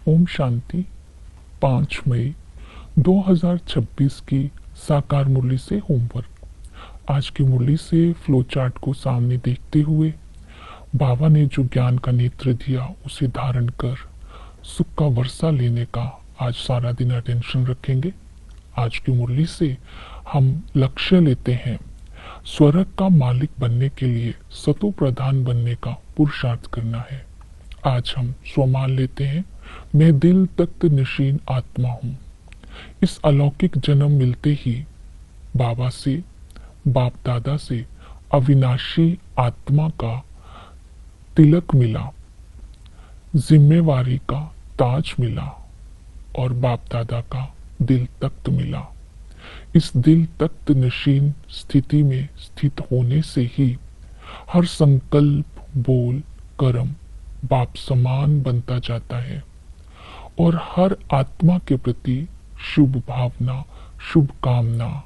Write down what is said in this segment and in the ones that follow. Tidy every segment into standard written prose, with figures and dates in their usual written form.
ओम शांति। 5 मई 2026 की साकार मुरली से होमवर्क। आज की मुरली से फ्लो चार्ट को सामने देखते हुए बाबा ने जो ज्ञान का नेत्र दिया उसे धारण कर सुख का वर्षा लेने का आज सारा दिन अटेंशन रखेंगे। आज की मुरली से हम लक्ष्य लेते हैं स्वर्ग का मालिक बनने के लिए सतो प्रधान बनने का पुरुषार्थ करना है। आज हम स्वमान लेते हैं, मैं दिल तख्त नशीन आत्मा हूँ। इस अलौकिक जन्म मिलते ही बाबा से, बाप दादा से अविनाशी आत्मा का तिलक मिला, जिम्मेवारी का ताज मिला और बाप दादा का दिल तख्त मिला। इस दिल तख्त नशीन स्थिति में स्थित होने से ही हर संकल्प, बोल, कर्म बाप समान बनता जाता है और हर आत्मा के प्रति शुभ भावना, शुभ कामना,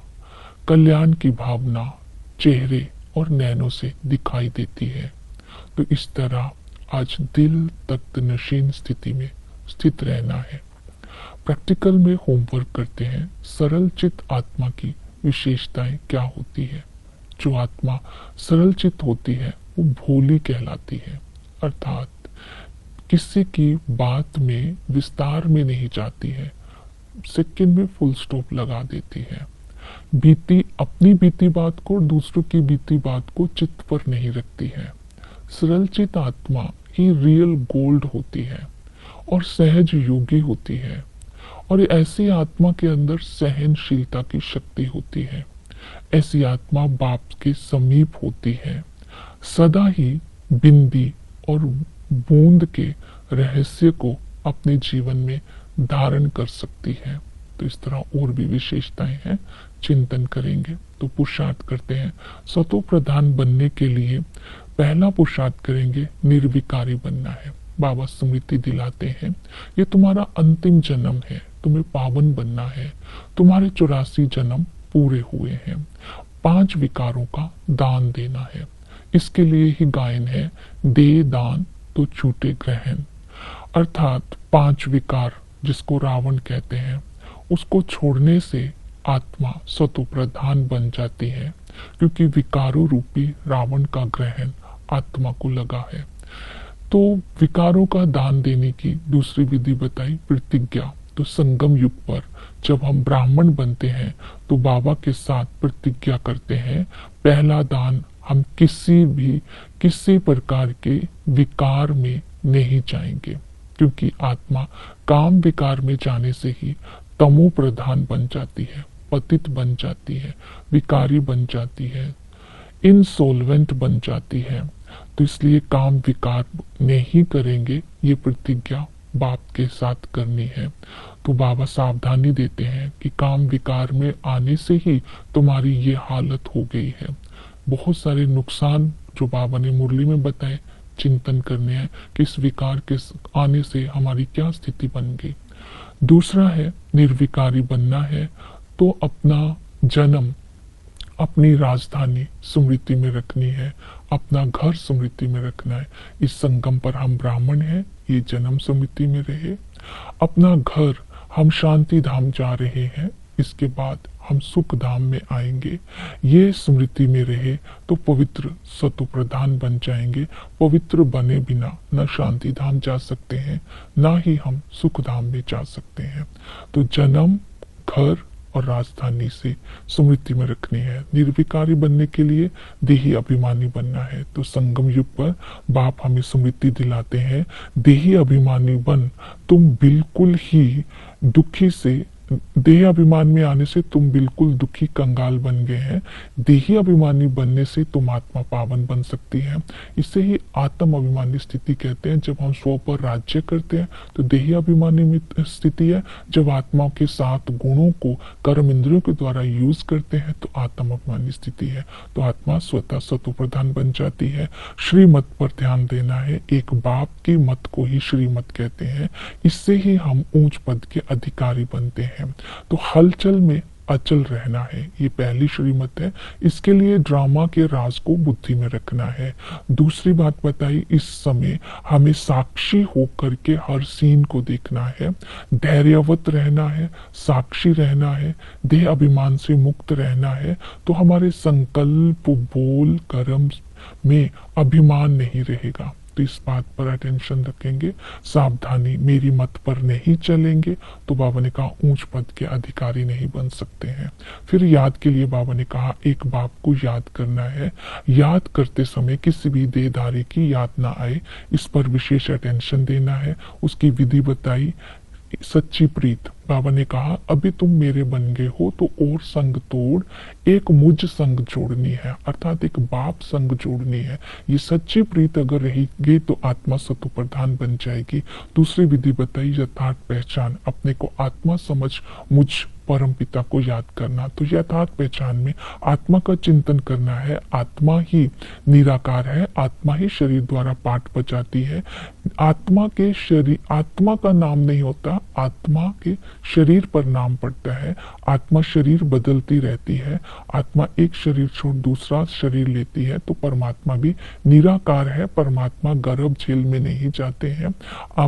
कल्याण की भावना चेहरे और नैनों से दिखाई देती है। तो इस तरह आज दिल तख्त नशीन स्थिति में स्थित रहना है। प्रैक्टिकल में होमवर्क करते हैं, सरल चित्त आत्मा की विशेषताएं क्या होती है। जो आत्मा सरल चित्त होती है वो भोली कहलाती है, अर्थात किसी की बात में विस्तार में नहीं जाती है, सेकंड में फुल स्टॉप लगा देती है। अपनी बीती बात को और दूसरों की बीती बात को चित्त पर नहीं रखती है। सरल चित्त आत्मा ही रियल गोल्ड होती है और सहज योगी होती है और ऐसी आत्मा के अंदर सहनशीलता की शक्ति होती है। ऐसी आत्मा बाप के समीप होती है, सदा ही बिंदी और बूंद के रहस्य को अपने जीवन में धारण कर सकती है। तो इस तरह और भी विशेषताएं हैं, चिंतन करेंगे। तो पुरुषार्थ करते हैं, सतो प्रधान बनने के लिए पहला पुरुषार्थ करेंगे निर्विकारी बनना है। बाबा स्मृति दिलाते हैं, ये तुम्हारा अंतिम जन्म है, तुम्हें पावन बनना है। तुम्हारे 84 जन्म पूरे हुए हैं। 5 विकारों का दान देना है। इसके लिए ही गायन है, दे दान तो छूटे ग्रहण। अर्थात 5 विकार जिसको रावण कहते हैं, उसको छोड़ने से आत्मा सतो प्रधान बन जाती है, क्योंकि विकारों रूपी रावण का ग्रहण आत्मा को लगा है। तो विकारों का दान देने की दूसरी विधि बताई, प्रतिज्ञा। तो संगम युग पर जब हम ब्राह्मण बनते हैं तो बाबा के साथ प्रतिज्ञा करते हैं, पहला दान हम किसी प्रकार के विकार में नहीं जाएंगे, क्योंकि आत्मा काम विकार में जाने से ही तमो प्रधान बन जाती है, पतित बन जाती है, विकारी बन जाती है, इंसोल्वेंट बन जाती है। तो इसलिए काम विकार नहीं करेंगे, ये प्रतिज्ञा बाप के साथ करनी है। तो बाबा सावधानी देते हैं कि काम विकार में आने से ही तुम्हारी ये हालत हो गई है। बहुत सारे नुकसान जो बाबा ने मुरली में बताए, चिंतन करने हैं कि इस विकार के आने से हमारी क्या स्थिति बन गई। दूसरा है निर्विकारी बनना है, तो अपना जन्म अपनी राजधानी स्मृति में रखनी है, अपना घर स्मृति में रखना है। इस संगम पर हम ब्राह्मण हैं, ये जन्म स्मृति में रहे। अपना घर हम शांति धाम जा रहे हैं, इसके बाद हम सुख धाम में आएंगे, ये स्मृति में रहे तो पवित्र सतो प्रधान बन जाएंगे। पवित्र बने बिना न शांति धाम जा सकते हैं, ना ही हम सुख धाम में जा सकते हैं। तो जन्म, घर और राजधानी से स्मृति में रखनी है। निर्विकारी बनने के लिए देही अभिमानी बनना है। तो संगम युग पर बाप हमें स्मृति दिलाते हैं, देही अभिमानी बन तुम बिल्कुल ही दुखी से, देह अभिमान में आने से तुम बिल्कुल दुखी कंगाल बन गए हैं। देही अभिमानी बनने से तुम आत्मा पावन बन सकती है। इसे ही आत्म अभिमानी स्थिति कहते हैं। जब हम स्व पर राज्य करते हैं तो देही अभिमानी में स्थिति है। जब आत्माओं के 7 गुणों को कर्म इंद्रियों के द्वारा यूज करते हैं तो आत्म अभिमानी स्थिति है। तो आत्मा स्वतः सतो प्रधान बन जाती है। श्रीमत पर ध्यान देना है। एक बाप की मत को ही श्रीमत कहते हैं। इससे ही हम ऊंच पद के अधिकारी बनते हैं। तो हलचल में अचल रहना है। ये पहली श्रीमत है। इसके लिए ड्रामा के राज को बुद्धि में रखना है। दूसरी बात बताई, इस समय हमें साक्षी होकर के हर सीन को देखना है, धैर्यवत रहना है, साक्षी रहना है, देह अभिमान से मुक्त रहना है। तो हमारे संकल्प, बोल, कर्म में अभिमान नहीं रहेगा। तो इस बात पर अटेंशन रखेंगे। सावधानी, मेरी मत पर नहीं चलेंगे तो बाबा ने कहा ऊंच पद के अधिकारी नहीं बन सकते हैं। फिर याद के लिए बाबा ने कहा एक बाप को याद करना है। याद करते समय किसी भी देहधारी की याद ना आए, इस पर विशेष अटेंशन देना है। उसकी विधि बताई, सच्ची प्रीत। बाबा ने कहा अभी तुम मेरे बन गए हो तो और संग तोड़, एक मुझ संग जोड़नी है, अर्थात एक बाप संग जोड़नी है। ये सच्ची प्रीत अगर रहेगी तो आत्मा सत्व प्रधान बन जाएगी। दूसरी विधि बताई, यथार्थ पहचान, अपने को आत्मा समझ मुझ परम पिता को याद करना। तो यथार्थ पहचान में आत्मा का चिंतन करना है। आत्मा ही निराकार है, आत्मा ही शरीर द्वारा पाठ बजाती है। आत्मा के शरीर, आत्मा का नाम नहीं होता, आत्मा के शरीर पर नाम पड़ता है। आत्मा शरीर बदलती रहती है। आत्मा एक शरीर छोड़ दूसरा शरीर लेती है। तो परमात्मा भी निराकार है। परमात्मा गर्भ झेल में नहीं जाते हैं।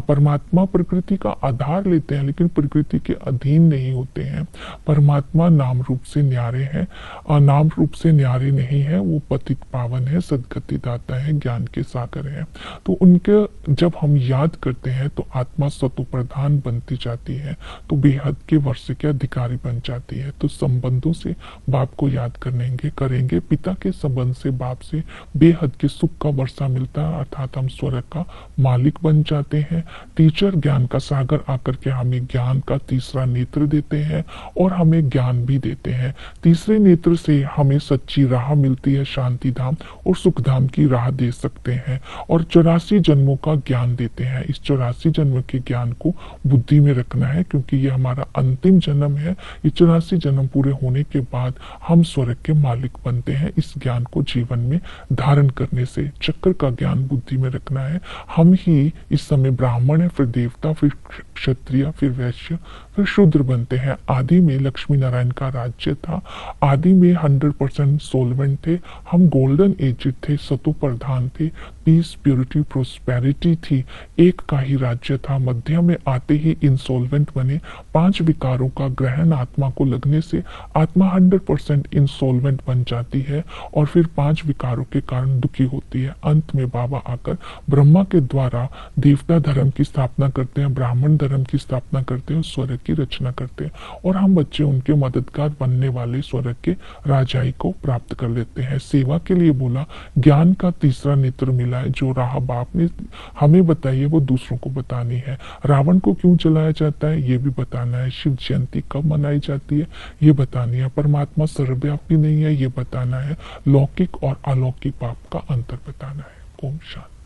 परमात्मा प्रकृति का आधार लेते हैं लेकिन प्रकृति के अधीन नहीं होते हैं। परमात्मा नाम रूप से न्यारे हैं और नाम रूप से न्यारे नहीं है। वो पतित पावन है, सदगति दाता है, ज्ञान के सागर है। तो उनके जब हम याद करते हैं तो आत्मा सत्व प्रधान बनती जाती है, तो बेहद के वर्ष के अधिकारी बन जाती है। तो संबंधों से बाप को याद करेंगे। पिता के संबंध से बाप से बेहद के सुख का वर्षा मिलता है, अर्थात हम स्वर्ग का मालिक बन जाते हैं। टीचर ज्ञान का सागर आकर के हमें ज्ञान का तीसरा नेत्र देते हैं और हमें ज्ञान भी देते हैं। तीसरे नेत्र से हमें सच्ची राह मिलती है, शांति धाम और सुख धाम की राह दे सकते हैं और 84 जन्मों का ज्ञान देते हैं। इस 84 जन्म के ज्ञान को बुद्धि में रखना है क्योंकि ये हमारा अंतिम जन्म है। ये 84 जन्म पूरे होने के बाद हम स्वर्ग के मालिक बनते हैं। इस ज्ञान को जीवन में धारण करने से चक्र का ज्ञान बुद्धि में रखना है। हम ही इस समय ब्राह्मण है, फिर देवता, फिर क्षत्रिय, फिर वैश्य, फिर शूद्र बनते हैं। आदि में लक्ष्मी नारायण का राज्य था। आदि में 100% सोलवेंट थे। हम गोल्डन एज थे, सतु प्रधान थे, पीस, प्योरिटी, प्रोस्पेरिटी थी। एक का ही राज्य था। मध्य में आते ही इंसोल्वेंट बने। 5 विकारों का ग्रहण आत्मा को लगने से आत्मा 100% इंसोल्वेंट बन जाती है और फिर 5 विकारों के कारण दुखी होती है। अंत में बाबा आकर ब्रह्मा के द्वारा देवता धर्म की स्थापना करते हैं, ब्राह्मण धर्म की स्थापना करते हैं, स्वर्ग की रचना करते हैं और हम बच्चे उनके मददगार बनने वाले स्वर्ग के राजाई को प्राप्त कर लेते हैं। सेवा के लिए बोला, ज्ञान का तीसरा नेत्र मिला है। जो राह बाप ने हमें बताई है वो दूसरों को बतानी है। रावण को क्यों जलाया जाता है ये भी बताना है। शिव जयंती कब मनाई जाती है ये बतानी है। परमात्मा सर्वव्यापी नहीं है ये बताना है। लौकिक और अलौकिक बाप का अंतर बताना है। ओम शांति।